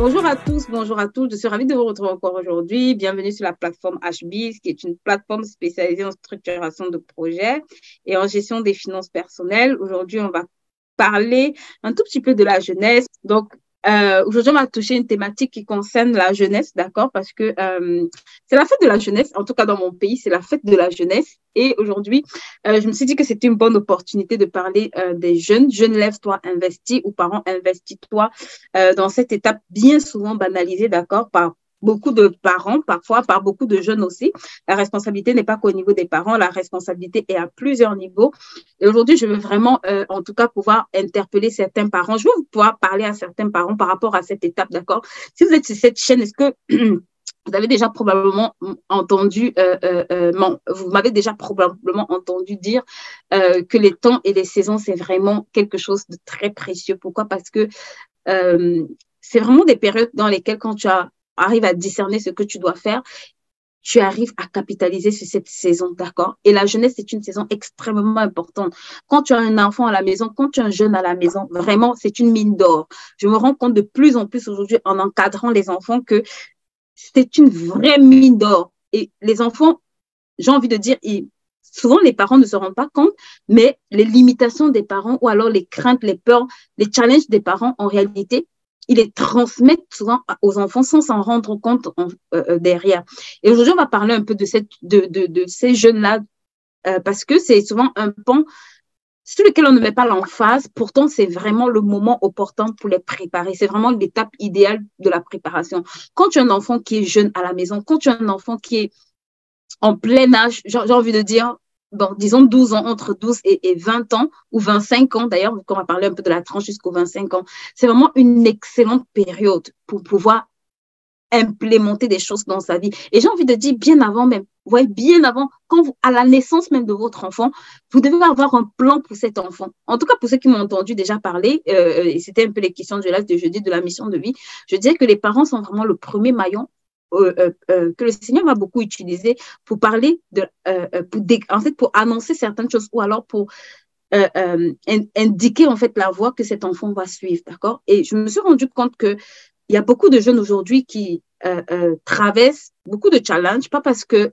Bonjour à tous, bonjour à tous. Je suis ravie de vous retrouver encore aujourd'hui. Bienvenue sur la plateforme HBIZ, qui est une plateforme spécialisée en structuration de projets et en gestion des finances personnelles. Aujourd'hui, on va parler un tout petit peu de la jeunesse. Donc, aujourd'hui, on va toucher une thématique qui concerne la jeunesse, d'accord? Parce que c'est la fête de la jeunesse. En tout cas, dans mon pays, c'est la fête de la jeunesse. Et aujourd'hui, je me suis dit que c'était une bonne opportunité de parler des jeunes. Jeunes, lève-toi, investis, ou parents, investis-toi dans cette étape bien souvent banalisée, d'accord, par beaucoup de parents, parfois par beaucoup de jeunes aussi. La responsabilité n'est pas qu'au niveau des parents, la responsabilité est à plusieurs niveaux. Et aujourd'hui, je veux vraiment, en tout cas, pouvoir interpeller certains parents. Je veux pouvoir parler à certains parents par rapport à cette étape, d'accord? Si vous êtes sur cette chaîne, est-ce que vous avez déjà probablement entendu, vous m'avez déjà probablement entendu dire que les temps et les saisons, c'est vraiment quelque chose de très précieux. Pourquoi? Parce que c'est vraiment des périodes dans lesquelles, quand tu arrives à discerner ce que tu dois faire, tu arrives à capitaliser sur cette saison, d'accord? Et la jeunesse, c'est une saison extrêmement importante. Quand tu as un enfant à la maison, quand tu as un jeune à la maison, vraiment, c'est une mine d'or. Je me rends compte de plus en plus aujourd'hui, en encadrant les enfants, que c'est une vraie mine d'or. Et les enfants, j'ai envie de dire, souvent les parents ne se rendent pas compte, mais les limitations des parents ou alors les craintes, les peurs, les challenges des parents, en réalité, ils les transmettent souvent aux enfants sans s'en rendre compte derrière. Et aujourd'hui, on va parler un peu de ces jeunes-là, parce que c'est souvent un pan sur lequel on ne met pas l'emphase. Pourtant, c'est vraiment le moment opportun pour les préparer. C'est vraiment l'étape idéale de la préparation. Quand tu as un enfant qui est jeune à la maison, quand tu as un enfant qui est en plein âge, j'ai envie de dire, bon, disons 12 ans, entre 12 et 20 ans, ou 25 ans d'ailleurs, on va parler un peu de la tranche jusqu'aux 25 ans. C'est vraiment une excellente période pour pouvoir implémenter des choses dans sa vie. Et j'ai envie de dire, bien avant même, ouais, bien avant, à la naissance même de votre enfant, vous devez avoir un plan pour cet enfant. En tout cas, pour ceux qui m'ont entendu déjà parler, et c'était un peu les questions de l'âge de jeudi de la mission de vie, je dirais que les parents sont vraiment le premier maillon que le Seigneur va beaucoup utiliser pour parler en fait, pour annoncer certaines choses, ou alors pour indiquer en fait la voie que cet enfant va suivre, d'accord? Et je me suis rendu compte que il y a beaucoup de jeunes aujourd'hui qui traversent beaucoup de challenges, pas parce que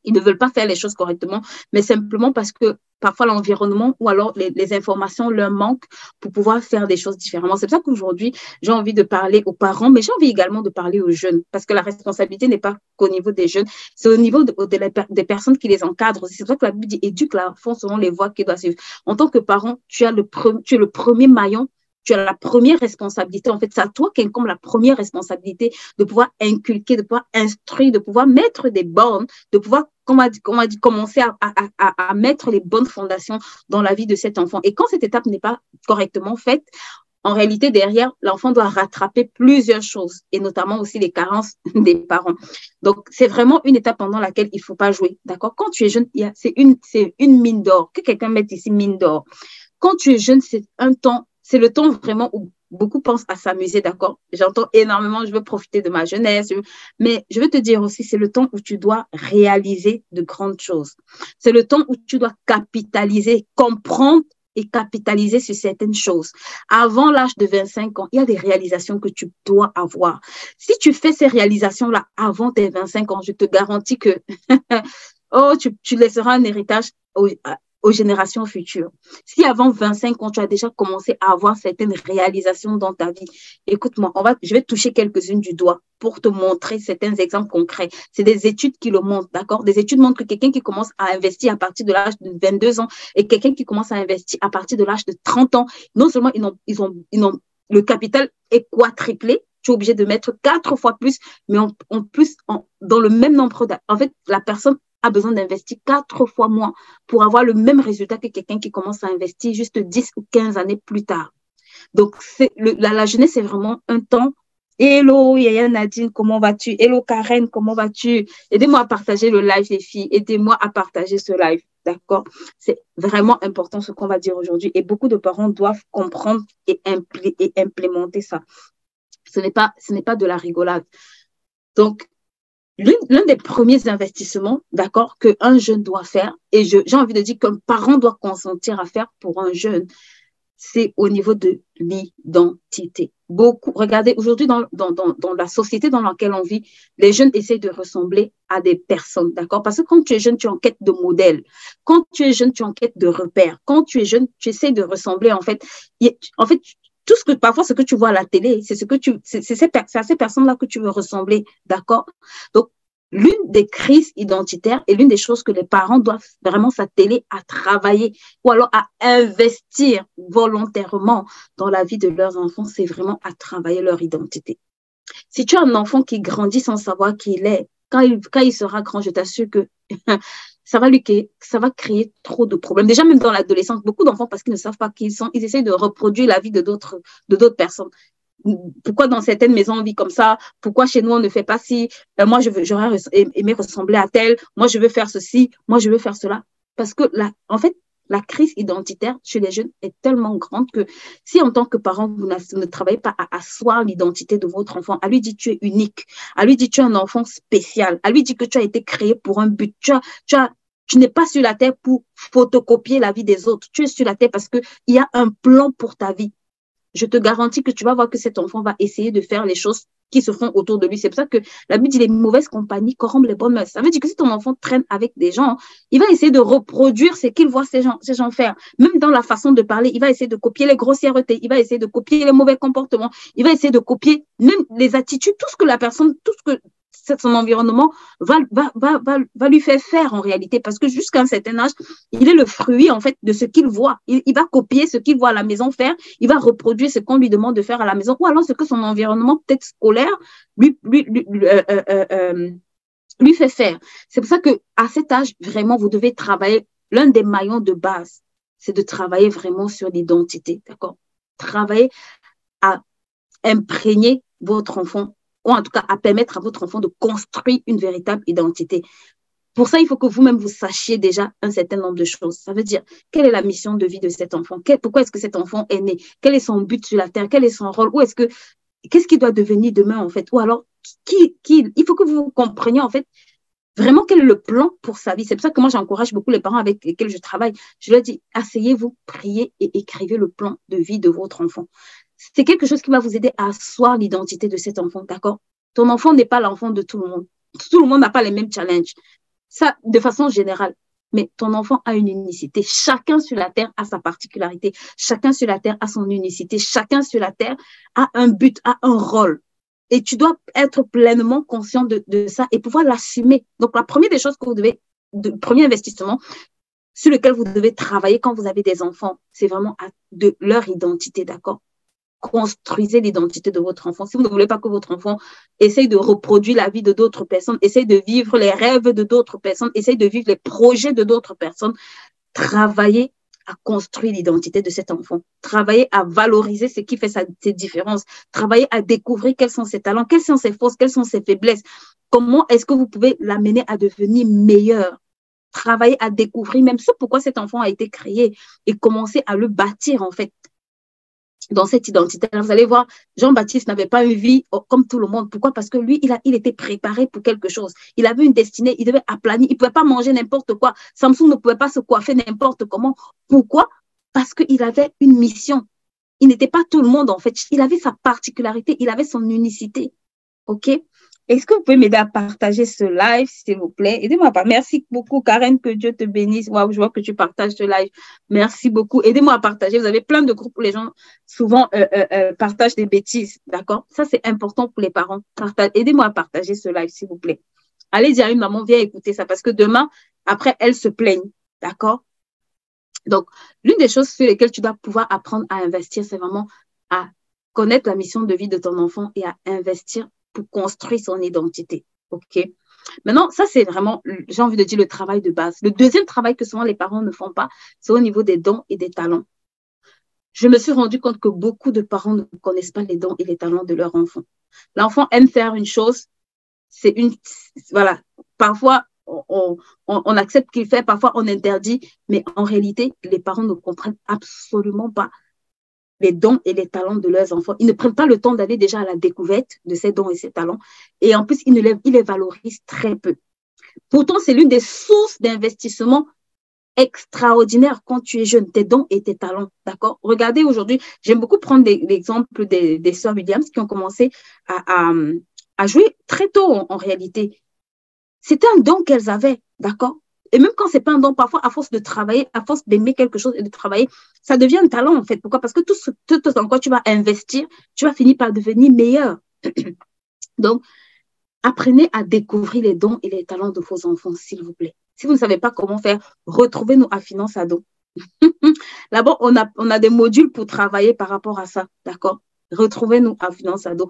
ils ne veulent pas faire les choses correctement, mais simplement parce que parfois l'environnement ou alors les informations leur manquent pour pouvoir faire des choses différemment. C'est pour ça qu'aujourd'hui, j'ai envie de parler aux parents, mais j'ai envie également de parler aux jeunes, parce que la responsabilité n'est pas qu'au niveau des jeunes, c'est au niveau des personnes qui les encadrent. C'est pour ça que la Bible dit éduque l'enfant selon les voies qu'il doit suivre. En tant que parent, tu es le premier maillon, tu as la première responsabilité. En fait, c'est à toi qu'incombe la première responsabilité de pouvoir inculquer, de pouvoir instruire, de pouvoir mettre des bornes, de pouvoir, commencer à mettre les bonnes fondations dans la vie de cet enfant. Et quand cette étape n'est pas correctement faite, en réalité, derrière, l'enfant doit rattraper plusieurs choses, et notamment aussi les carences des parents. Donc, c'est vraiment une étape pendant laquelle il ne faut pas jouer. D'accord? Quand tu es jeune, c'est une mine d'or. Que quelqu'un mette ici mine d'or. Quand tu es jeune, c'est le temps vraiment où beaucoup pensent à s'amuser, d'accord? J'entends énormément, je veux profiter de ma jeunesse, mais je veux te dire aussi, c'est le temps où tu dois réaliser de grandes choses. C'est le temps où tu dois capitaliser, comprendre et capitaliser sur certaines choses. Avant l'âge de 25 ans, il y a des réalisations que tu dois avoir. Si tu fais ces réalisations-là avant tes 25 ans, je te garantis que oh, tu laisseras un héritage aux générations futures. Si avant 25 ans, tu as déjà commencé à avoir certaines réalisations dans ta vie, écoute-moi, je vais toucher quelques-unes du doigt pour te montrer certains exemples concrets. C'est des études qui le montrent, d'accord? Des études montrent que quelqu'un qui commence à investir à partir de l'âge de 22 ans et quelqu'un qui commence à investir à partir de l'âge de 30 ans, non seulement le capital est quadruplé, tu es obligé de mettre 4 fois plus, mais en plus, dans le même nombre d'années. En fait, la personne a besoin d'investir 4 fois moins pour avoir le même résultat que quelqu'un qui commence à investir juste 10 ou 15 années plus tard. Donc, la jeunesse, c'est vraiment un temps. Hello, Yaya Nadine, comment vas-tu? Hello, Karen, comment vas-tu? Aidez-moi à partager le live, les filles. Aidez-moi à partager ce live. D'accord? C'est vraiment important ce qu'on va dire aujourd'hui. Et beaucoup de parents doivent comprendre et implémenter ça. Ce n'est pas de la rigolade. Donc, l'un des premiers investissements, d'accord, qu'un jeune doit faire, et j'ai envie de dire qu'un parent doit consentir à faire pour un jeune, c'est au niveau de l'identité. Beaucoup, regardez, aujourd'hui, dans la société dans laquelle on vit, les jeunes essaient de ressembler à des personnes, d'accord? Parce que quand tu es jeune, tu es en quête de modèle. Quand tu es jeune, tu es en quête de repères. Quand tu es jeune, tu essaies de ressembler, en fait. Tout ce que, parfois, ce que tu vois à la télé, c'est à ces personnes-là que tu veux ressembler, d'accord? Donc, l'une des crises identitaires et l'une des choses que les parents doivent vraiment s'atteler à travailler ou alors à investir volontairement dans la vie de leurs enfants, c'est vraiment à travailler leur identité. Si tu as un enfant qui grandit sans savoir qui il est, quand il sera grand, je t'assure que ça va créer trop de problèmes. Déjà, même dans l'adolescence, beaucoup d'enfants, parce qu'ils ne savent pas qui ils sont, ils essayent de reproduire la vie de d'autres personnes. Pourquoi dans certaines maisons on vit comme ça? Pourquoi chez nous on ne fait pas ci? Moi, j'aurais aimé ressembler à tel. Moi, je veux faire ceci. Moi, je veux faire cela. Parce que en fait, la crise identitaire chez les jeunes est tellement grande que si en tant que parent, vous ne travaillez pas à asseoir l'identité de votre enfant, à lui dire tu es unique, à lui dire tu es un enfant spécial, à lui dire que tu as été créé pour un but, tu n'es pas sur la terre pour photocopier la vie des autres. Tu es sur la terre parce qu'il y a un plan pour ta vie. Je te garantis que tu vas voir que cet enfant va essayer de faire les choses qui se font autour de lui. C'est pour ça que la Bible dit les mauvaises compagnies corrompent les bonnes mœurs. Ça veut dire que si ton enfant traîne avec des gens, il va essayer de reproduire ce qu'il voit ces gens faire. Même dans la façon de parler, il va essayer de copier les grossièretés, il va essayer de copier les mauvais comportements, il va essayer de copier même les attitudes, tout ce que la personne, tout ce que son environnement va lui faire en réalité, parce que jusqu'à un certain âge, il est le fruit en fait de ce qu'il voit. Il va copier ce qu'il voit à la maison faire, il va reproduire ce qu'on lui demande de faire à la maison, ou alors ce que son environnement peut-être scolaire lui fait faire. C'est pour ça que à cet âge, vraiment, vous devez travailler. L'un des maillons de base, c'est de travailler vraiment sur l'identité, d'accord? Travailler à imprégner votre enfant, ou en tout cas à permettre à votre enfant de construire une véritable identité. Pour ça, il faut que vous-même vous sachiez déjà un certain nombre de choses. Ça veut dire, quelle est la mission de vie de cet enfant? Pourquoi est-ce que cet enfant est né? Quel est son but sur la terre? Quel est son rôle? Qu'est-ce qu'il doit devenir demain, en fait? Ou alors, il faut que vous compreniez, en fait, vraiment quel est le plan pour sa vie. C'est pour ça que moi, j'encourage beaucoup les parents avec lesquels je travaille. Je leur dis, asseyez-vous, priez et écrivez le plan de vie de votre enfant. C'est quelque chose qui va vous aider à asseoir l'identité de cet enfant, d'accord? Ton enfant n'est pas l'enfant de tout le monde. Tout le monde n'a pas les mêmes challenges. Ça, de façon générale. Mais ton enfant a une unicité. Chacun sur la terre a sa particularité. Chacun sur la terre a son unicité. Chacun sur la terre a un but, a un rôle. Et tu dois être pleinement conscient de ça et pouvoir l'assumer. Donc, la première des choses que vous devez, premier investissement sur lequel vous devez travailler quand vous avez des enfants, c'est vraiment de leur identité, d'accord? Construisez l'identité de votre enfant. Si vous ne voulez pas que votre enfant essaye de reproduire la vie de d'autres personnes, essaye de vivre les rêves de d'autres personnes, essaye de vivre les projets de d'autres personnes, travaillez à construire l'identité de cet enfant. Travaillez à valoriser ce qui fait ses différences. Travaillez à découvrir quels sont ses talents, quelles sont ses forces, quelles sont ses faiblesses. Comment est-ce que vous pouvez l'amener à devenir meilleur? Travaillez à découvrir même ce pourquoi cet enfant a été créé et commencer à le bâtir en fait dans cette identité. Vous allez voir, Jean-Baptiste n'avait pas une vie comme tout le monde. Pourquoi? Parce que lui, il était préparé pour quelque chose. Il avait une destinée, il devait aplanir, il ne pouvait pas manger n'importe quoi. Samson ne pouvait pas se coiffer n'importe comment. Pourquoi? Parce qu'il avait une mission. Il n'était pas tout le monde, en fait. Il avait sa particularité, il avait son unicité. OK? Est-ce que vous pouvez m'aider à partager ce live, s'il vous plaît? Aidez-moi à Merci beaucoup, Karen, que Dieu te bénisse. Waouh, je vois que tu partages ce live. Merci beaucoup. Aidez-moi à partager. Vous avez plein de groupes où les gens souvent partagent des bêtises, d'accord? Ça, c'est important pour les parents. Aidez-moi à partager ce live, s'il vous plaît. Allez dire à une maman, viens écouter ça, parce que demain, après, elle se plaigne, d'accord? Donc, l'une des choses sur lesquelles tu dois pouvoir apprendre à investir, c'est vraiment à connaître la mission de vie de ton enfant et à investir pour construire son identité. OK? Maintenant, ça, c'est vraiment, j'ai envie de dire, le travail de base. Le deuxième travail que souvent les parents ne font pas, c'est au niveau des dons et des talents. Je me suis rendu compte que beaucoup de parents ne connaissent pas les dons et les talents de leur enfant. L'enfant aime faire une chose, voilà, parfois, on accepte qu'il fait, parfois on interdit, mais en réalité, les parents ne comprennent absolument pas les dons et les talents de leurs enfants. Ils ne prennent pas le temps d'aller déjà à la découverte de ces dons et ces talents. Et en plus, ils les valorisent très peu. Pourtant, c'est l'une des sources d'investissement extraordinaire quand tu es jeune, tes dons et tes talents, d'accord? Regardez aujourd'hui, j'aime beaucoup prendre l'exemple des sœurs Williams qui ont commencé à, à, à jouer très tôt en réalité. C'était un don qu'elles avaient, d'accord? Et même quand c'est pas un don, parfois, à force de travailler, à force d'aimer quelque chose et de travailler, ça devient un talent, en fait. Pourquoi? Parce que tout dans quoi tu vas investir, tu vas finir par devenir meilleur. Donc, apprenez à découvrir les dons et les talents de vos enfants, s'il vous plaît. Si vous ne savez pas comment faire, retrouvez-nous à Finance Ado. Là-bas, on a des modules pour travailler par rapport à ça, d'accord? Retrouvez-nous à Finance Ado.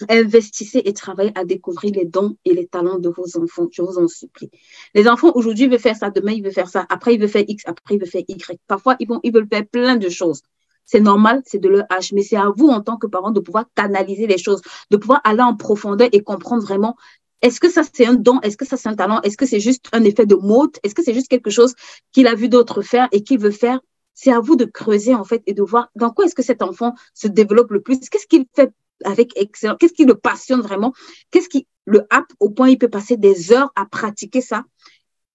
Investissez et travaillez à découvrir les dons et les talents de vos enfants, je vous en supplie. Les enfants, aujourd'hui, ils veulent faire ça, demain, ils veulent faire ça, après, ils veulent faire X, après, ils veulent faire Y. Parfois, ils veulent faire plein de choses. C'est normal, c'est de leur âge, mais c'est à vous, en tant que parents, de pouvoir canaliser les choses, de pouvoir aller en profondeur et comprendre vraiment, est-ce que ça, c'est un don? Est-ce que ça, c'est un talent? Est-ce que c'est juste un effet de mode? Est-ce que c'est juste quelque chose qu'il a vu d'autres faire et qu'il veut faire? C'est à vous de creuser, en fait, et de voir dans quoi est-ce que cet enfant se développe le plus? Qu'est-ce qu'il fait avec excellence? Qu'est-ce qui le passionne vraiment? Qu'est-ce qui le happe au point où il peut passer des heures à pratiquer ça?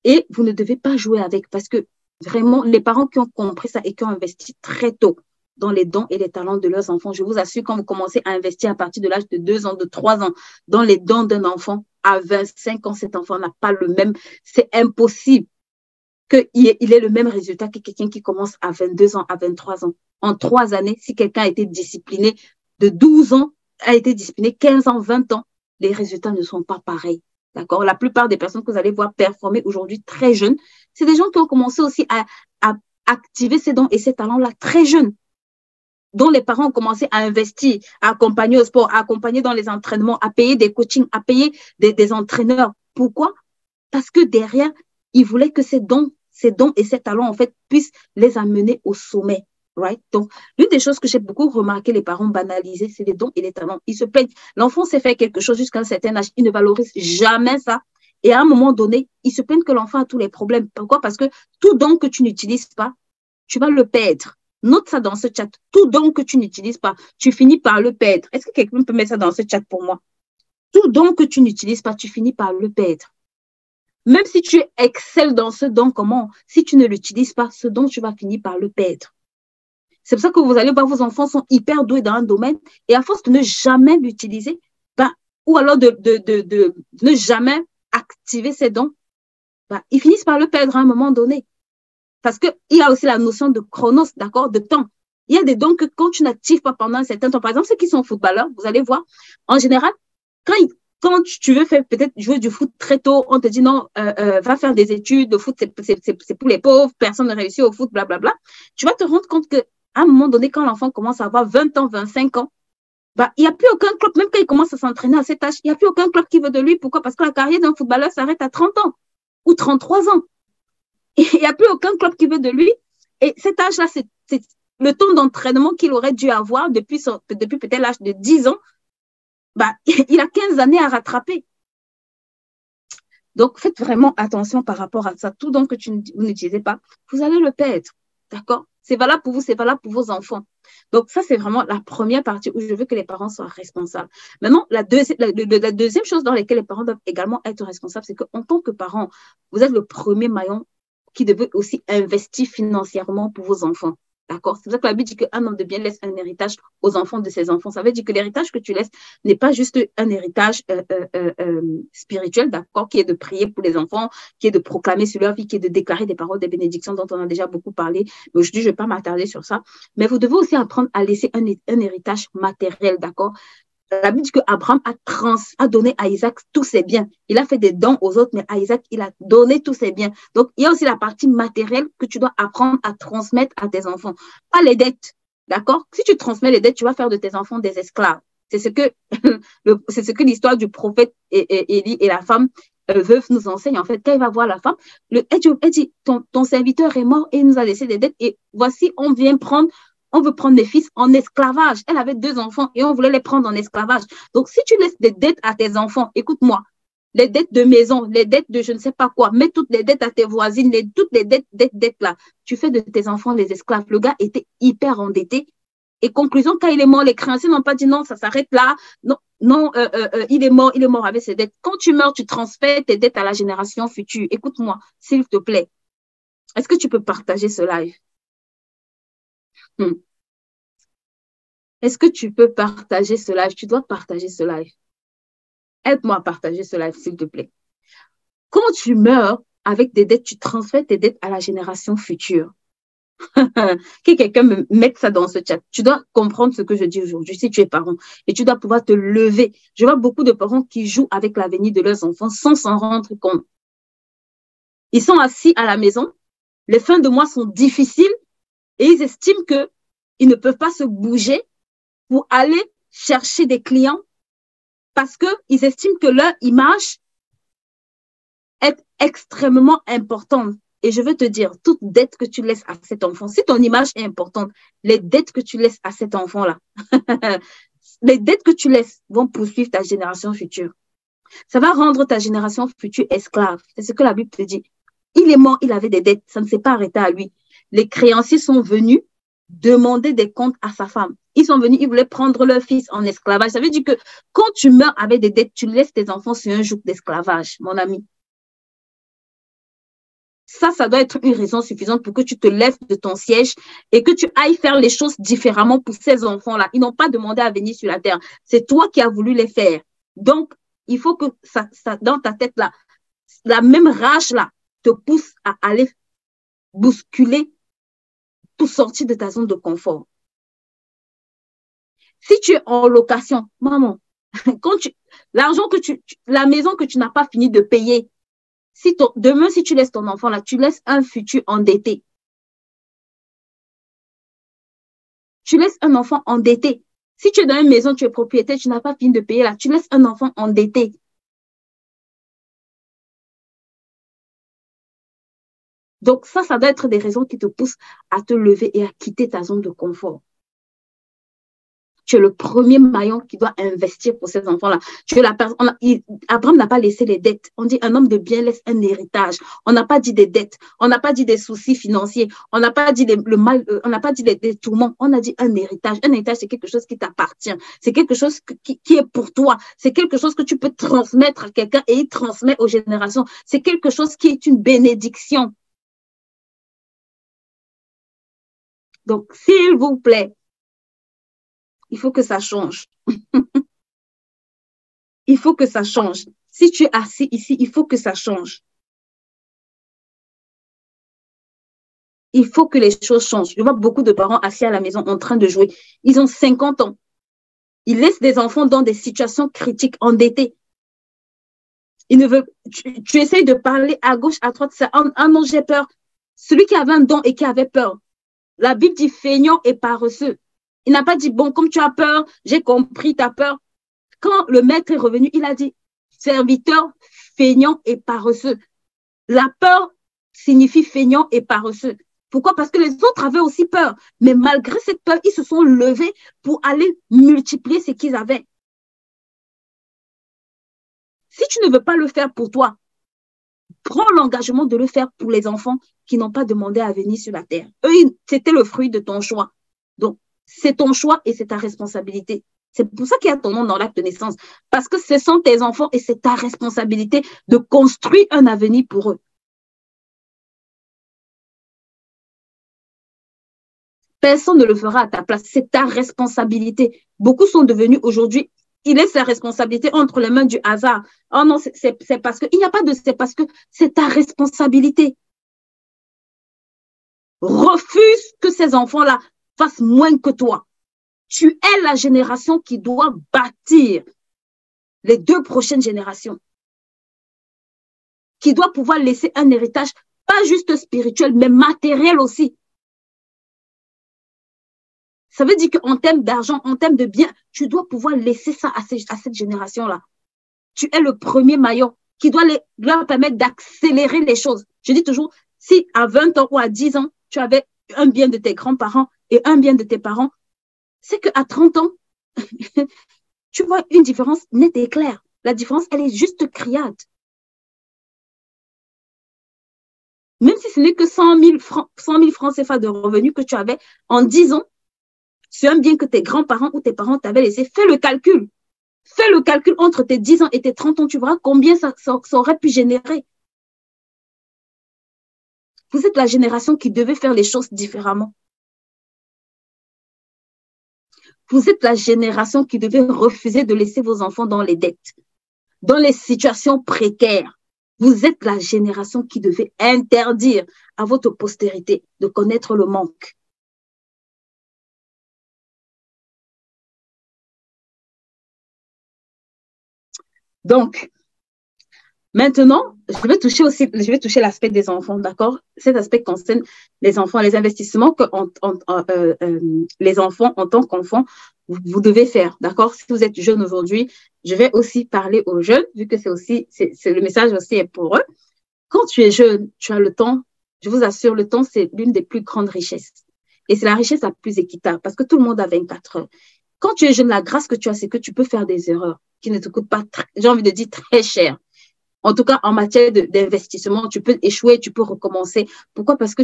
Et vous ne devez pas jouer avec, parce que vraiment, les parents qui ont compris ça et qui ont investi très tôt dans les dons et les talents de leurs enfants, je vous assure, quand vous commencez à investir à partir de l'âge de 2 ans, de 3 ans, dans les dons d'un enfant, à 25 ans, cet enfant n'a pas le même, c'est impossible qu'il ait le même résultat que quelqu'un qui commence à 22 ans, à 23 ans. En 3 années, si quelqu'un a été discipliné de 12 ans, a été discipliné 15 ans, 20 ans, les résultats ne sont pas pareils. D'accord? La plupart des personnes que vous allez voir performer aujourd'hui très jeunes, c'est des gens qui ont commencé aussi à activer ces dons et ces talents-là très jeunes, dont les parents ont commencé à investir, à accompagner au sport, à accompagner dans les entraînements, à payer des coachings, à payer des entraîneurs. Pourquoi? Parce que derrière, ils voulaient que ces dons et ces talents, en fait, puissent les amener au sommet. Right? Donc, l'une des choses que j'ai beaucoup remarqué les parents banaliser, c'est les dons et les talents. Ils se plaignent. L'enfant sait faire quelque chose jusqu'à un certain âge. Il ne valorise jamais ça. Et à un moment donné, ils se plaignent que l'enfant a tous les problèmes. Pourquoi? Parce que tout don que tu n'utilises pas, tu vas le perdre. Note ça dans ce chat. Tout don que tu n'utilises pas, tu finis par le perdre. Est-ce que quelqu'un peut mettre ça dans ce chat pour moi? Tout don que tu n'utilises pas, tu finis par le perdre. Même si tu excelles dans ce don, comment? Si tu ne l'utilises pas, ce don, tu vas finir par le perdre. C'est pour ça que vous allez voir, vos enfants sont hyper doués dans un domaine et à force de ne jamais l'utiliser, ben, ou alors de ne jamais activer ces dons, ben, ils finissent par le perdre à un moment donné. Parce qu'il y a aussi la notion de chronos, d'accord, de temps. Il y a des dons que quand tu n'actives pas pendant un certain temps, par exemple, ceux qui sont footballeurs, vous allez voir, en général, quand tu veux faire peut-être jouer du foot très tôt, on te dit non, va faire des études, le foot, c'est pour les pauvres, personne ne réussit au foot, blablabla. Tu vas te rendre compte qu'à un moment donné, quand l'enfant commence à avoir 20 ans, 25 ans, bah, il n'y a plus aucun club, même quand il commence à s'entraîner à cet âge, il n'y a plus aucun club qui veut de lui. Pourquoi? Parce que la carrière d'un footballeur s'arrête à 30 ans ou 33 ans. Il n'y a plus aucun club qui veut de lui. Et cet âge-là, c'est le temps d'entraînement qu'il aurait dû avoir depuis peut-être l'âge de 10 ans. Bah, il a 15 années à rattraper. Donc, faites vraiment attention par rapport à ça. Tout don que vous n'utilisez pas, vous allez le perdre. D'accord? C'est valable pour vous, c'est valable pour vos enfants. Donc, ça, c'est vraiment la première partie où je veux que les parents soient responsables. Maintenant, la deuxième chose dans laquelle les parents doivent également être responsables, c'est qu'en tant que parents, vous êtes le premier maillon qui devait aussi investir financièrement pour vos enfants. D'accord? C'est pour ça que la Bible dit qu'un homme de bien laisse un héritage aux enfants de ses enfants. Ça veut dire que l'héritage que tu laisses n'est pas juste un héritage spirituel, d'accord, qui est de prier pour les enfants, qui est de proclamer sur leur vie, qui est de déclarer des paroles, des bénédictions dont on a déjà beaucoup parlé. Mais aujourd'hui, je ne vais pas m'attarder sur ça. Mais vous devez aussi apprendre à laisser un héritage matériel, d'accord? La Bible dit qu'Abraham a donné à Isaac tous ses biens. Il a fait des dons aux autres, mais à Isaac, il a donné tous ses biens. Donc, il y a aussi la partie matérielle que tu dois apprendre à transmettre à tes enfants. Pas les dettes, d'accord? Si tu transmets les dettes, tu vas faire de tes enfants des esclaves. C'est ce que l'histoire du prophète Élie et la femme veuve nous enseigne. En fait, quand il va voir la femme, elle dit, ton serviteur est mort et il nous a laissé des dettes. Et voici, on veut prendre les fils en esclavage. Elle avait 2 enfants et on voulait les prendre en esclavage. Donc, si tu laisses des dettes à tes enfants, écoute-moi, les dettes de maison, les dettes de je ne sais pas quoi, mets toutes les dettes à tes voisines, toutes les dettes là, tu fais de tes enfants des esclaves. Le gars était hyper endetté. Et conclusion, quand il est mort, les créanciers n'ont pas dit non, ça s'arrête là. Non, il est mort avec ses dettes. Quand tu meurs, tu transfères tes dettes à la génération future. Écoute-moi, s'il te plaît. Est-ce que tu peux partager ce live? Hmm. Est-ce que tu peux partager ce live? Tu dois partager ce live. Aide-moi à partager ce live, s'il te plaît. Quand tu meurs avec des dettes, tu transfères tes dettes à la génération future. Que quelqu'un me mette ça dans ce chat. Tu dois comprendre ce que je dis aujourd'hui si tu es parent et tu dois pouvoir te lever. Je vois beaucoup de parents qui jouent avec l'avenir de leurs enfants sans s'en rendre compte. Ils sont assis à la maison, les fins de mois sont difficiles et ils estiment qu'ils ne peuvent pas se bouger pour aller chercher des clients parce qu'ils estiment que leur image est extrêmement importante. Et je veux te dire, toute dette que tu laisses à cet enfant, si ton image est importante, les dettes que tu laisses à cet enfant-là, les dettes que tu laisses vont poursuivre ta génération future. Ça va rendre ta génération future esclave. C'est ce que la Bible te dit. Il est mort, il avait des dettes, ça ne s'est pas arrêté à lui. Les créanciers sont venus demander des comptes à sa femme. Ils sont venus, ils voulaient prendre leur fils en esclavage. Ça veut dire que quand tu meurs avec des dettes, tu laisses tes enfants sur un joug d'esclavage, mon ami. Ça doit être une raison suffisante pour que tu te lèves de ton siège et que tu ailles faire les choses différemment pour ces enfants-là. Ils n'ont pas demandé à venir sur la terre. C'est toi qui as voulu les faire. Donc, il faut que ça dans ta tête, là, la même rage-là te pousse à aller bousculer pour sortir de ta zone de confort. Si tu es en location, maman, l'argent la maison que tu n'as pas fini de payer, demain, si tu laisses ton enfant là, tu laisses un futur endetté. Tu laisses un enfant endetté. Si tu es dans une maison, tu es propriétaire, tu n'as pas fini de payer là, tu laisses un enfant endetté. Donc ça doit être des raisons qui te poussent à te lever et à quitter ta zone de confort. Tu es le premier maillon qui doit investir pour ces enfants-là. Abraham n'a pas laissé les dettes. On dit un homme de bien laisse un héritage. On n'a pas dit des dettes. On n'a pas dit des soucis financiers. On n'a pas dit le mal. On n'a pas dit des tourments. On a dit un héritage. Un héritage, c'est quelque chose qui t'appartient. C'est quelque chose qui est pour toi. C'est quelque chose que tu peux transmettre à quelqu'un et il transmet aux générations. C'est quelque chose qui est une bénédiction. Donc, s'il vous plaît, il faut que ça change. Il faut que ça change. Si tu es assis ici, il faut que ça change. Il faut que les choses changent. Je vois beaucoup de parents assis à la maison en train de jouer. Ils ont 50 ans. Ils laissent des enfants dans des situations critiques, endettés. Ils ne veulent, tu essayes de parler à gauche, à droite. C'est ah non, j'ai peur. Celui qui avait un don et qui avait peur. La Bible dit feignant et paresseux. Il n'a pas dit, bon, comme tu as peur, j'ai compris ta peur. Quand le maître est revenu, il a dit, serviteur feignant et paresseux. La peur signifie feignant et paresseux. Pourquoi? Parce que les autres avaient aussi peur. Mais malgré cette peur, ils se sont levés pour aller multiplier ce qu'ils avaient. Si tu ne veux pas le faire pour toi, prends l'engagement de le faire pour les enfants qui n'ont pas demandé à venir sur la terre. Eux, c'était le fruit de ton choix. Donc, c'est ton choix et c'est ta responsabilité. C'est pour ça qu'il y a ton nom dans l'acte de naissance. Parce que ce sont tes enfants et c'est ta responsabilité de construire un avenir pour eux. Personne ne le fera à ta place. C'est ta responsabilité. Beaucoup sont devenus aujourd'hui, ils laissent la responsabilité entre les mains du hasard. Oh non, c'est parce que, il n'y a pas de c'est parce que c'est ta responsabilité. Refuse que ces enfants-là fassent moins que toi. Tu es la génération qui doit bâtir les 2 prochaines générations, qui doit pouvoir laisser un héritage, pas juste spirituel, mais matériel aussi. Ça veut dire qu'en termes d'argent, en termes de biens, tu dois pouvoir laisser ça à cette génération-là. Tu es le premier maillon qui doit leur permettre d'accélérer les choses. Je dis toujours, si à 20 ans ou à 10 ans, tu avais un bien de tes grands-parents et un bien de tes parents, c'est qu'à 30 ans, tu vois une différence nette et claire. La différence, elle est juste criade. Même si ce n'est que 100 000 francs CFA de revenus que tu avais en 10 ans, sur un bien que tes grands-parents ou tes parents t'avaient laissé, fais le calcul. Fais le calcul entre tes 10 ans et tes 30 ans, tu verras combien ça aurait pu générer. Vous êtes la génération qui devait faire les choses différemment. Vous êtes la génération qui devait refuser de laisser vos enfants dans les dettes, dans les situations précaires. Vous êtes la génération qui devait interdire à votre postérité de connaître le manque. Donc, maintenant, je vais toucher l'aspect des enfants, d'accord? Cet aspect concerne les enfants, les investissements que les enfants, en tant qu'enfants, vous devez faire, d'accord? Si vous êtes jeune aujourd'hui, je vais aussi parler aux jeunes, vu que le message aussi est pour eux. Quand tu es jeune, tu as le temps, je vous assure, le temps, c'est l'une des plus grandes richesses. Et c'est la richesse la plus équitable, parce que tout le monde a 24 heures. Quand tu es jeune, la grâce que tu as, c'est que tu peux faire des erreurs qui ne te coûtent pas, j'ai envie de dire, très cher. En tout cas, en matière d'investissement, tu peux échouer, tu peux recommencer. Pourquoi? Parce que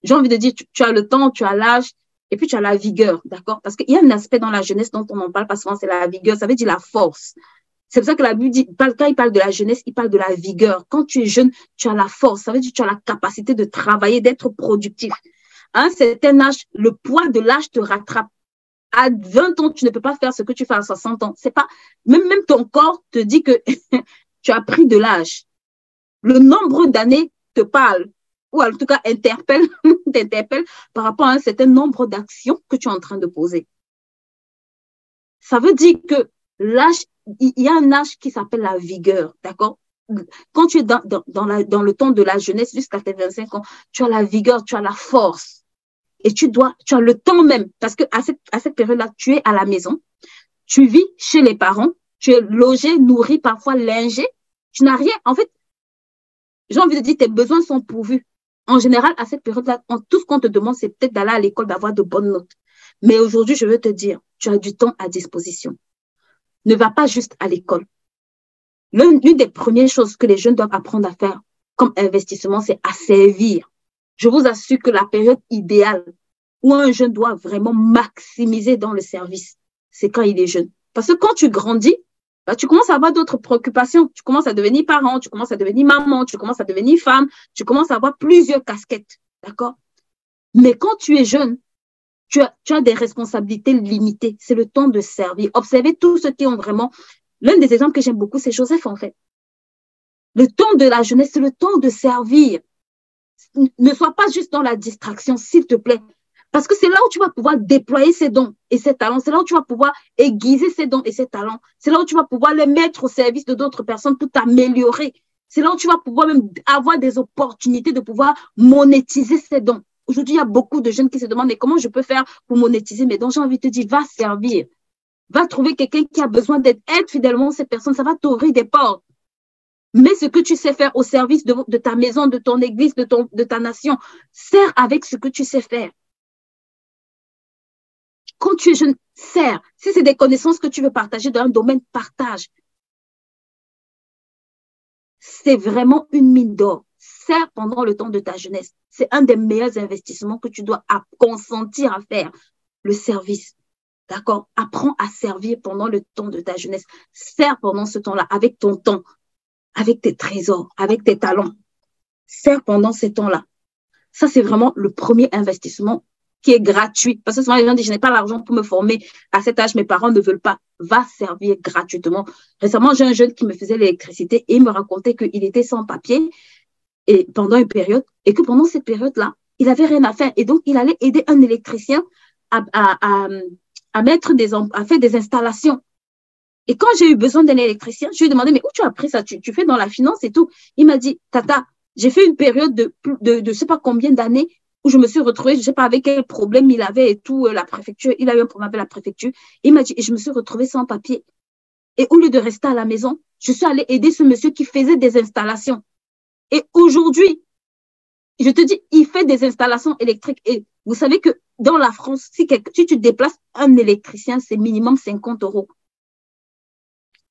j'ai envie de dire, tu as le temps, tu as l'âge, et puis tu as la vigueur, d'accord? Parce qu'il y a un aspect dans la jeunesse dont on n'en parle pas souvent, c'est la vigueur, ça veut dire la force. C'est pour ça que la Bible dit, quand il parle de la jeunesse, il parle de la vigueur. Quand tu es jeune, tu as la force, ça veut dire que tu as la capacité de travailler, d'être productif. À un certain âge, le poids de l'âge te rattrape. À 20 ans, tu ne peux pas faire ce que tu fais à 60 ans. C'est pas, même ton corps te dit que tu as pris de l'âge. Le nombre d'années te parle, ou en tout cas t'interpelle par rapport à un certain nombre d'actions que tu es en train de poser. Ça veut dire que l'âge, il y a un âge qui s'appelle la vigueur, d'accord? Quand tu es dans le temps de la jeunesse jusqu'à tes 25 ans, tu as la vigueur, tu as la force. Et tu as le temps même, parce qu'à cette période-là, tu es à la maison, tu vis chez les parents, tu es logé, nourri, parfois lingé, tu n'as rien. En fait, j'ai envie de dire, tes besoins sont pourvus. En général, à cette période-là, tout ce qu'on te demande, c'est peut-être d'aller à l'école, d'avoir de bonnes notes. Mais aujourd'hui, je veux te dire, tu as du temps à disposition. Ne va pas juste à l'école. L'une des premières choses que les jeunes doivent apprendre à faire comme investissement, c'est à servir. Je vous assure que la période idéale où un jeune doit vraiment maximiser dans le service, c'est quand il est jeune. Parce que quand tu grandis, bah, tu commences à avoir d'autres préoccupations. Tu commences à devenir parent, tu commences à devenir maman, tu commences à devenir femme, tu commences à avoir plusieurs casquettes. D'accord? Mais quand tu es jeune, tu as des responsabilités limitées. C'est le temps de servir. Observez tous ceux qui ont vraiment... L'un des exemples que j'aime beaucoup, c'est Joseph, en fait. Le temps de la jeunesse, c'est le temps de servir. Ne sois pas juste dans la distraction, s'il te plaît. Parce que c'est là où tu vas pouvoir déployer ses dons et ses talents. C'est là où tu vas pouvoir aiguiser ses dons et ses talents. C'est là où tu vas pouvoir les mettre au service de d'autres personnes pour t'améliorer. C'est là où tu vas pouvoir même avoir des opportunités de pouvoir monétiser ses dons. Aujourd'hui, il y a beaucoup de jeunes qui se demandent mais comment je peux faire pour monétiser mes dons. J'ai envie de te dire, va servir. Va trouver quelqu'un qui a besoin d'aide. Aide fidèlement ces personnes. Ça va t'ouvrir des portes. Mets ce que tu sais faire au service de ta maison, de ton église, de ta nation. Sers avec ce que tu sais faire. Quand tu es jeune, sers. Si c'est des connaissances que tu veux partager dans un domaine, partage. C'est vraiment une mine d'or. Sers pendant le temps de ta jeunesse. C'est un des meilleurs investissements que tu dois consentir à faire. Le service. D'accord? Apprends à servir pendant le temps de ta jeunesse. Sers pendant ce temps-là avec ton temps, avec tes trésors, avec tes talents. Sers pendant ces temps-là. Ça, c'est vraiment le premier investissement qui est gratuit. Parce que souvent, les gens disent, je n'ai pas l'argent pour me former. À cet âge, mes parents ne veulent pas. Va servir gratuitement. Récemment, j'ai un jeune qui me faisait l'électricité et il me racontait qu'il était sans papier et pendant une période et que pendant cette période-là, il n'avait rien à faire. Et donc, il allait aider un électricien à faire des installations. Et quand j'ai eu besoin d'un électricien, je lui ai demandé, mais où tu as appris ça? Tu fais dans la finance et tout. Il m'a dit, Tata, j'ai fait une période de je sais pas combien d'années où je me suis retrouvée, je sais pas avec quel problème il avait et tout, la préfecture, il a eu un problème avec la préfecture. Il m'a dit, et je me suis retrouvée sans papier. Et au lieu de rester à la maison, je suis allée aider ce monsieur qui faisait des installations. Et aujourd'hui, je te dis, il fait des installations électriques. Et vous savez que dans la France, si tu déplaces un électricien, c'est minimum 50 euros.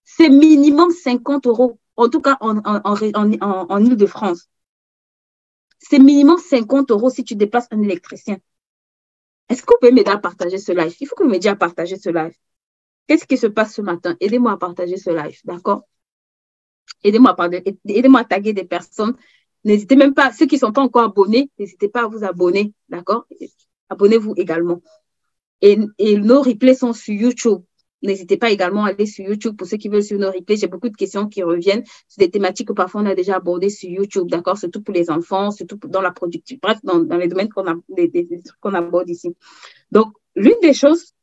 C'est minimum 50 euros, en tout cas en Île-de-France. C'est minimum 50 euros si tu déplaces un électricien. Est-ce que vous pouvez m'aider à partager ce live? Il faut que vous m'aidiez à partager ce live. Qu'est-ce qui se passe ce matin? Aidez-moi à partager ce live, d'accord? Aidez-moi à taguer des personnes N'hésitez même pas, ceux qui ne sont pas encore abonnés, n'hésitez pas à vous abonner, d'accord? Abonnez-vous également. Et nos replays sont sur YouTube. N'hésitez pas également à aller sur YouTube pour ceux qui veulent suivre nos replays. J'ai beaucoup de questions qui reviennent sur des thématiques que parfois on a déjà abordées sur YouTube, d'accord? Surtout pour les enfants, surtout dans la productivité, bref, dans les domaines qu'on aborde ici. Donc, l'une des choses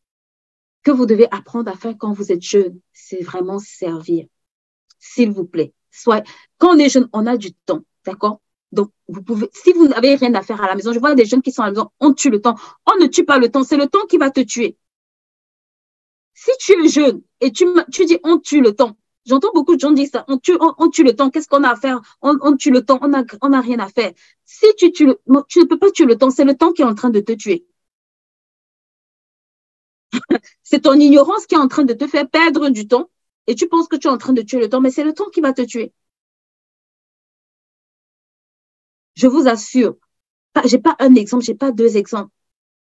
que vous devez apprendre à faire quand vous êtes jeune, c'est vraiment servir. S'il vous plaît. Quand on est jeune, on a du temps, d'accord? Donc, vous pouvez, si vous n'avez rien à faire à la maison, je vois des jeunes qui sont à la maison, on tue le temps. On ne tue pas le temps, c'est le temps qui va te tuer. Si tu es jeune et tu dis on tue le temps, j'entends beaucoup de gens dire ça, on tue le temps, qu'est-ce qu'on a à faire? On tue le temps, on a rien à faire. Si tu ne peux pas tuer le temps, c'est le temps qui est en train de te tuer. C'est ton ignorance qui est en train de te faire perdre du temps et tu penses que tu es en train de tuer le temps, mais c'est le temps qui va te tuer. Je vous assure, j'ai pas un exemple, j'ai pas deux exemples.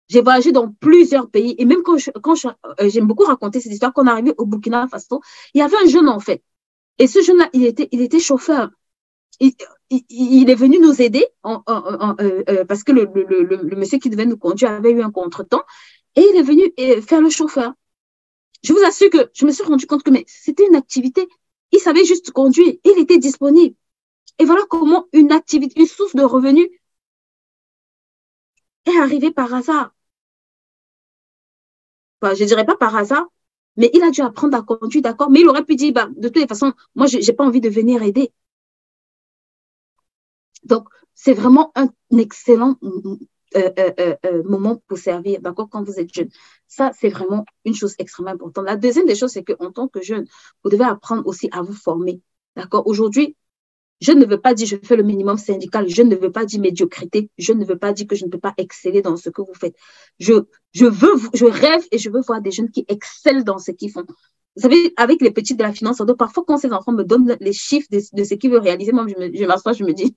J'ai voyagé dans plusieurs pays et même quand j'aime beaucoup raconter cette histoire, quand on est arrivé au Burkina Faso, il y avait un jeune en fait. Et ce jeune-là, il était chauffeur. Il est venu nous aider parce que le monsieur qui devait nous conduire avait eu un contretemps et il est venu faire le chauffeur. Je vous assure que je me suis rendu compte que c'était une activité. Il savait juste conduire, il était disponible. Et voilà comment une activité, une source de revenus est arrivée par hasard. Enfin, je ne dirais pas par hasard, mais il a dû apprendre à conduire, d'accord? Mais il aurait pu dire, de toute façon, moi, je n'ai pas envie de venir aider. Donc, c'est vraiment un excellent moment pour servir, d'accord, quand vous êtes jeune. Ça, c'est vraiment une chose extrêmement importante. La deuxième des choses, c'est qu'en tant que jeune, vous devez apprendre aussi à vous former, d'accord? Aujourd'hui, je ne veux pas dire je fais le minimum syndical, je ne veux pas dire médiocrité, je ne veux pas dire que je ne peux pas exceller dans ce que vous faites. Je rêve et je veux voir des jeunes qui excellent dans ce qu'ils font. Vous savez, avec les petits de la finance, donc parfois quand ces enfants me donnent les chiffres de ce qu'ils veulent réaliser, moi je m'assois, je me dis,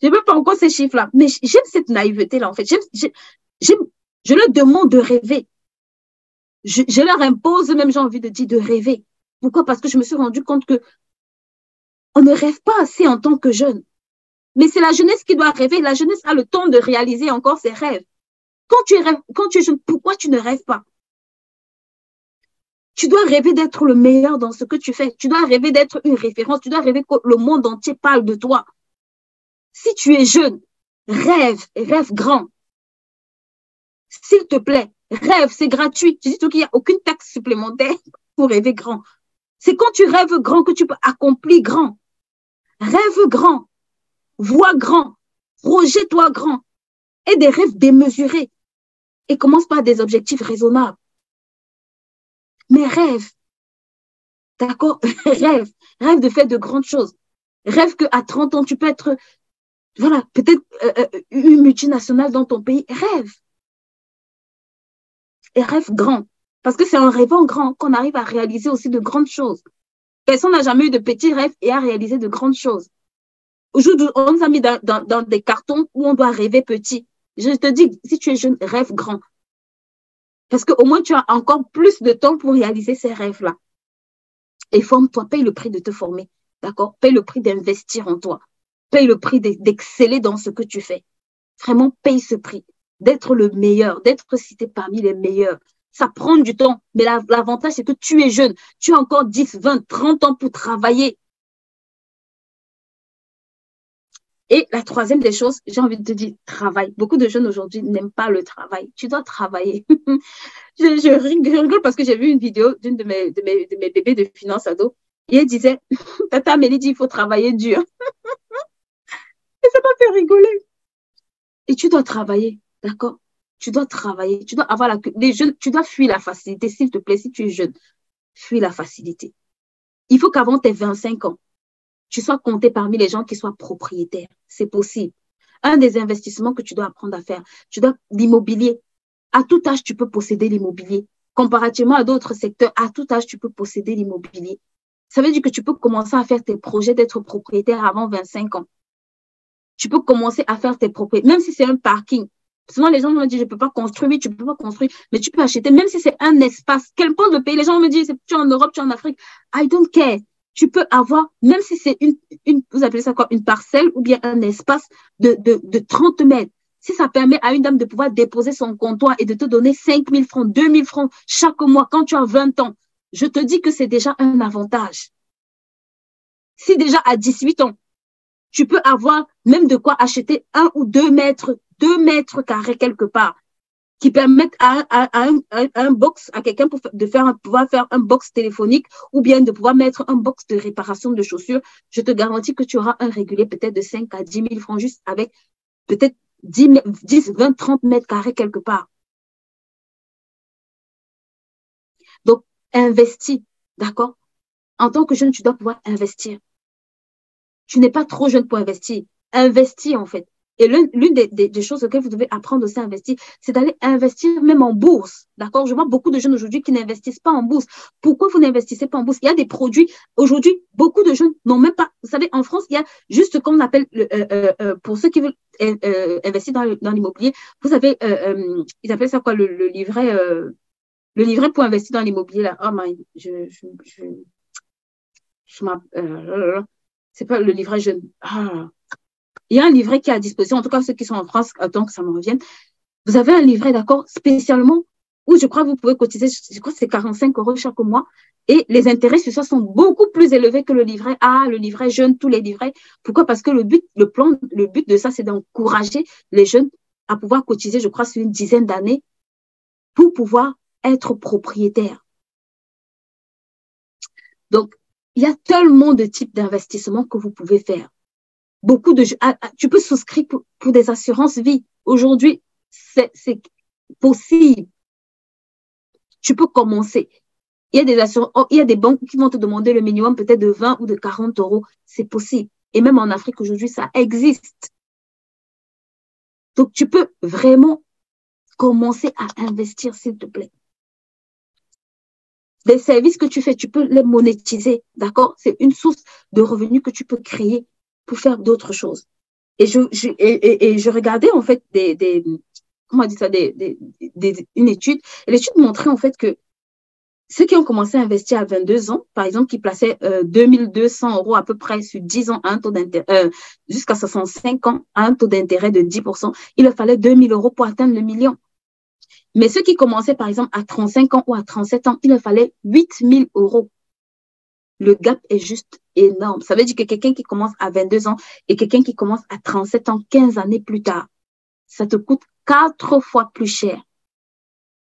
je ne veux pas encore ces chiffres-là, mais j'aime cette naïveté-là en fait. Je leur demande de rêver. Je leur impose même, j'ai envie de dire, de rêver. Pourquoi? Parce que je me suis rendu compte que on ne rêve pas assez en tant que jeune. Mais c'est la jeunesse qui doit rêver. La jeunesse a le temps de réaliser encore ses rêves. Quand tu es jeune, pourquoi tu ne rêves pas? Tu dois rêver d'être le meilleur dans ce que tu fais. Tu dois rêver d'être une référence. Tu dois rêver que le monde entier parle de toi. Si tu es jeune, rêve grand. S'il te plaît, rêve, c'est gratuit. Je dis tout qu'il n'y a aucune taxe supplémentaire pour rêver grand. C'est quand tu rêves grand que tu peux accomplir grand. Rêve grand, vois grand, projette-toi grand. Et des rêves démesurés. Et commence par des objectifs raisonnables. Mais rêve, d'accord? Rêve de faire de grandes choses. Rêve qu'à 30 ans, tu peux être, voilà, peut-être une multinationale dans ton pays. Rêve. Et rêve grand. Parce que c'est en rêvant grand qu'on arrive à réaliser aussi de grandes choses. Personne n'a jamais eu de petits rêves et a réalisé de grandes choses. Aujourd'hui, on nous a mis dans des cartons où on doit rêver petit. Je te dis, si tu es jeune, rêve grand. Parce qu'au moins, tu as encore plus de temps pour réaliser ces rêves-là. Et forme-toi, paye le prix de te former. D'accord? Paye le prix d'investir en toi. Paye le prix d'exceller dans ce que tu fais. Vraiment, paye ce prix. D'être le meilleur, d'être cité parmi les meilleurs. Ça prend du temps, mais l'avantage, c'est que tu es jeune. Tu as encore 10, 20, 30 ans pour travailler. Et la troisième des choses, j'ai envie de te dire, travail. Beaucoup de jeunes aujourd'hui n'aiment pas le travail. Tu dois travailler. je rigole parce que j'ai vu une vidéo d'une de mes bébés de finance ado. Et elle disait, Tata Amélie dit, il faut travailler dur. Et ça m'a fait rigoler. Et tu dois travailler, d'accord? Tu dois travailler. Tu dois avoir les jeunes, tu dois fuir la facilité, s'il te plaît, si tu es jeune. Fuis la facilité. Il faut qu'avant tes 25 ans, tu sois compté parmi les gens qui soient propriétaires. C'est possible. Un des investissements que tu dois apprendre à faire, tu dois l'immobilier. À tout âge, tu peux posséder l'immobilier. Comparativement à d'autres secteurs, à tout âge, tu peux posséder l'immobilier. Ça veut dire que tu peux commencer à faire tes projets d'être propriétaire avant 25 ans. Tu peux commencer à faire tes propriétés, même si c'est un parking. Souvent, les gens me disent, je ne peux pas construire, oui, tu ne peux pas construire, mais tu peux acheter, même si c'est un espace. Qu'importe le pays, les gens me disent, tu es en Europe, tu es en Afrique. I don't care. tu peux avoir, même si c'est vous appelez ça quoi, une parcelle ou bien un espace de 30 mètres. Si ça permet à une dame de pouvoir déposer son comptoir et de te donner 5 000 francs, 2 000 francs chaque mois quand tu as 20 ans, je te dis que c'est déjà un avantage. Si déjà à 18 ans, tu peux avoir même de quoi acheter 1 ou 2 mètres carrés quelque part, qui permettent à un box, à quelqu'un pouvoir faire un box téléphonique ou bien de pouvoir mettre un box de réparation de chaussures, je te garantis que tu auras un régulier peut-être de 5 à 10 000 francs juste avec peut-être 10, 20, 30 mètres carrés quelque part. Donc, investis, d'accord? En tant que jeune, tu dois pouvoir investir. Tu n'es pas trop jeune pour investir. Investis, en fait. Et l'une des choses auxquelles vous devez apprendre aussi à investir, c'est d'aller investir même en bourse. D'accord? Je vois beaucoup de jeunes aujourd'hui qui n'investissent pas en bourse. Pourquoi vous n'investissez pas en bourse? Il y a des produits. Aujourd'hui, beaucoup de jeunes n'ont même pas. Vous savez, en France, il y a juste ce qu'on appelle, pour ceux qui veulent investir dans l'immobilier, vous avez, ils appellent ça quoi, le livret pour investir dans l'immobilier, là. Oh my, c'est pas le livret jeune. Ah. Il y a un livret qui est à disposition, en tout cas ceux qui sont en France, attends que ça me revienne. Vous avez un livret, d'accord, spécialement, où je crois que vous pouvez cotiser, je crois que c'est 45 € chaque mois, et les intérêts sur ça sont beaucoup plus élevés que le livret A, le livret jeune, tous les livrets. Pourquoi? Parce que le but de ça, c'est d'encourager les jeunes à pouvoir cotiser, je crois, sur une dizaine d'années pour pouvoir être propriétaire. Donc, il y a tellement de types d'investissements que vous pouvez faire. Tu peux souscrire pour des assurances vie. Aujourd'hui, c'est possible. Tu peux commencer. Il y a des banques qui vont te demander le minimum peut-être de 20 ou de 40 €. C'est possible. Et même en Afrique aujourd'hui, ça existe. Donc, tu peux vraiment commencer à investir, s'il te plaît. Des services que tu fais, tu peux les monétiser, d'accord? C'est une source de revenus que tu peux créer pour faire d'autres choses. Et je regardais en fait comment on dit ça, une étude. Et l'étude montrait en fait que ceux qui ont commencé à investir à 22 ans, par exemple, qui plaçaient 2 200 € à peu près sur 10 ans à un taux d'intérêt, jusqu'à 65 ans à un taux d'intérêt de 10%, il leur fallait 2 000 € pour atteindre le million. Mais ceux qui commençaient par exemple à 35 ans ou à 37 ans, il leur fallait 8 000 €. Le gap est juste énorme. Ça veut dire que quelqu'un qui commence à 22 ans et quelqu'un qui commence à 37 ans, 15 années plus tard, ça te coûte 4 fois plus cher.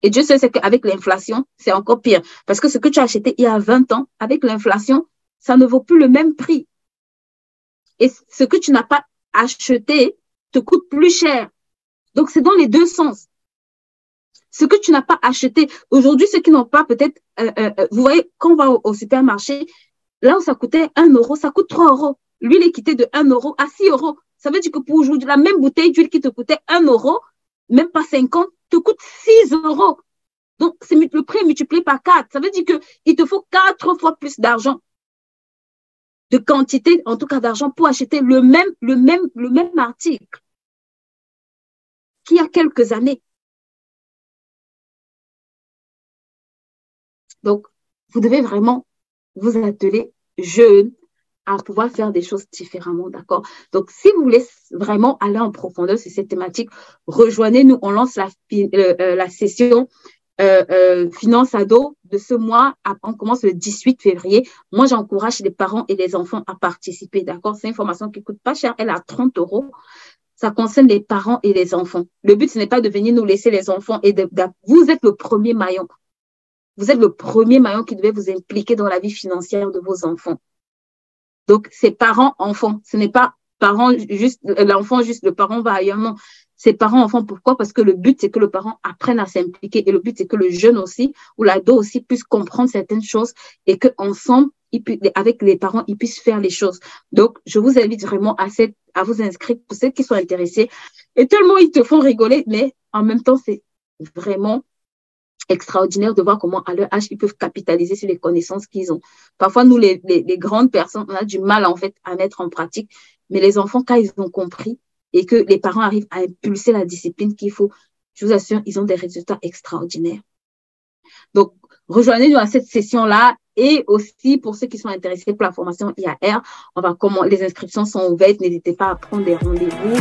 Et Dieu sait qu'avec l'inflation, c'est encore pire. Parce que ce que tu as acheté il y a 20 ans, avec l'inflation, ça ne vaut plus le même prix. Et ce que tu n'as pas acheté te coûte plus cher. Donc, c'est dans les deux sens. Ce que tu n'as pas acheté, aujourd'hui, ceux qui n'ont pas peut-être, vous voyez, quand on va au supermarché, là où ça coûtait 1 €, ça coûte 3 €. L'huile est quittée de 1 € à 6 €. Ça veut dire que pour aujourd'hui, la même bouteille d'huile qui te coûtait 1 €, même pas 50, te coûte 6 €. Donc, le prix est multiplié par 4. Ça veut dire qu'il te faut 4 fois plus d'argent, de quantité, en tout cas d'argent, pour acheter le même article qu'il y a quelques années. Donc, vous devez vraiment vous atteler jeune à pouvoir faire des choses différemment, d'accord? Donc, si vous voulez vraiment aller en profondeur sur cette thématique, rejoignez-nous. On lance la session Finance Ado de ce mois. On commence le 18 février. Moi, j'encourage les parents et les enfants à participer, d'accord? C'est une formation qui ne coûte pas cher. Elle est à 30 €. Ça concerne les parents et les enfants. Le but, ce n'est pas de venir nous laisser les enfants et vous êtes le premier maillon. Vous êtes le premier maillon qui devait vous impliquer dans la vie financière de vos enfants. Donc, c'est parents-enfants. Ce n'est pas parents juste, l'enfant juste, le parent va ailleurs. Non, c'est parents-enfants. Pourquoi? Parce que le but, c'est que le parent apprenne à s'impliquer. Et le but, c'est que le jeune aussi, ou l'ado aussi, puisse comprendre certaines choses et qu'ensemble, avec les parents, ils puissent faire les choses. Donc, je vous invite vraiment à vous inscrire pour ceux qui sont intéressés. Et tellement ils te font rigoler, mais en même temps, c'est vraiment extraordinaire de voir comment, à leur âge, ils peuvent capitaliser sur les connaissances qu'ils ont. Parfois, nous, les grandes personnes, on a du mal, en fait, à mettre en pratique. Mais les enfants, quand ils ont compris et que les parents arrivent à impulser la discipline qu'il faut, je vous assure, ils ont des résultats extraordinaires. Donc, rejoignez-nous à cette session-là Et aussi, pour ceux qui sont intéressés pour la formation IAR, les inscriptions sont ouvertes. N'hésitez pas à prendre des rendez-vous.